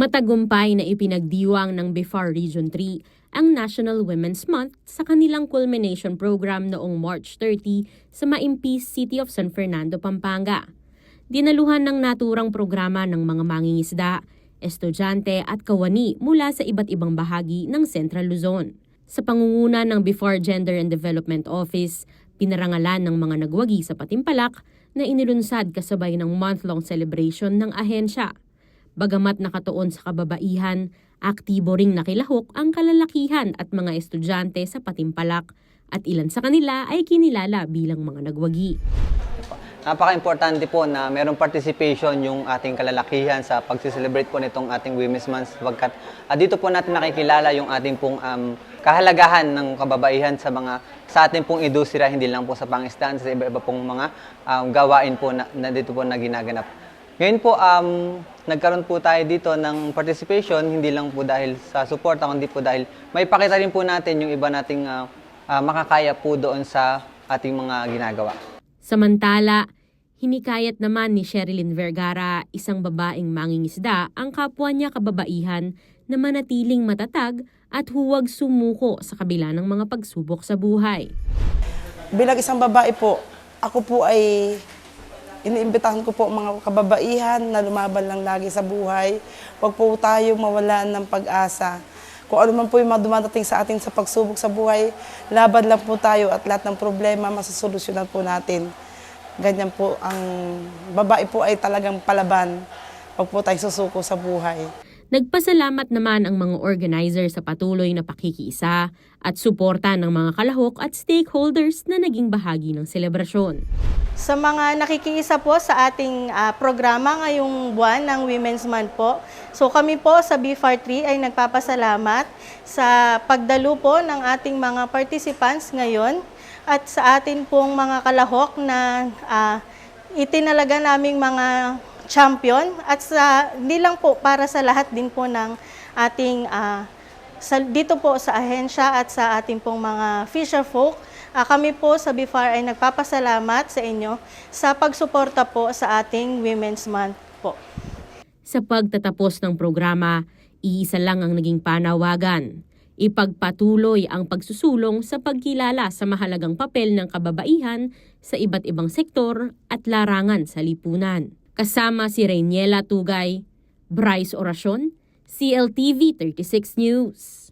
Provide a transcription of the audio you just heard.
Matagumpay na ipinagdiwang ng BIFAR Region 3 ang National Women's Month sa kanilang culmination program noong March 30 sa Maimpis City of San Fernando, Pampanga. Dinaluhan ng naturang programa ng mga mangingisda, estudyante at kawani mula sa iba't ibang bahagi ng Central Luzon. Sa pangunguna ng BIFAR Gender and Development Office, pinarangalan ng mga nagwagi sa Patimpalak na inilunsad kasabay ng month-long celebration ng ahensya. Bagamat nakatuon sa kababaihan, aktibo ring nakilahok ang kalalakihan at mga estudyante sa Patimpalak at ilan sa kanila ay kinilala bilang mga nagwagi. Napaka-importante po na mayroong participation yung ating kalalakihan sa pag-celebrate po nitong ating Women's Month sapagkat dito po natin nakikilala yung ating pong kahalagahan ng kababaihan sa ating pong industriya, hindi lang po sa pangisdaan, sa iba-iba pong mga gawain po na dito po na ginaganap. Ngayon po, nagkaroon po tayo dito ng participation, hindi lang po dahil sa suporta, kundi po dahil may pakita rin po natin yung iba nating makakaya po doon sa ating mga ginagawa. Samantala, hinikayat naman ni Sherilyn Vergara, isang babaeng mangingisda, ang kapwa niya kababaihan na manatiling matatag at huwag sumuko sa kabila ng mga pagsubok sa buhay. Bilang isang babae po, ako po ay iniimbitahan ko po mga kababaihan na lumaban lang lagi sa buhay. Huwag po tayo mawalan ng pag-asa. Kung ano man po yung mga dumadating sa atin sa pagsubok sa buhay, laban lang po tayo at lahat ng problema masasolusyonan po natin. Ganyan po, ang babae po ay talagang palaban. Huwag po tayo susuko sa buhay. Nagpasalamat naman ang mga organizer sa patuloy na pakikiisa at suporta ng mga kalahok at stakeholders na naging bahagi ng selebrasyon. Sa mga nakikiisa po sa ating programa ngayong buwan ng Women's Month po, so kami po sa BIFAR 3 ay nagpapasalamat sa pagdalo po ng ating mga participants ngayon at sa atin pong mga kalahok na itinalaga naming mga champion at hindi lang po para sa lahat din po ng ating dito po sa ahensya at sa ating pong mga fisher folk. Kami po sa BIFAR ay nagpapasalamat sa inyo sa pagsuporta po sa ating Women's Month po. Sa pagtatapos ng programa, iisa lang ang naging panawagan. Ipagpatuloy ang pagsusulong sa pagkilala sa mahalagang papel ng kababaihan sa iba't ibang sektor at larangan sa lipunan. Kasama si Reiniela Tugay, Bryce Oracion, CLTV 36 News.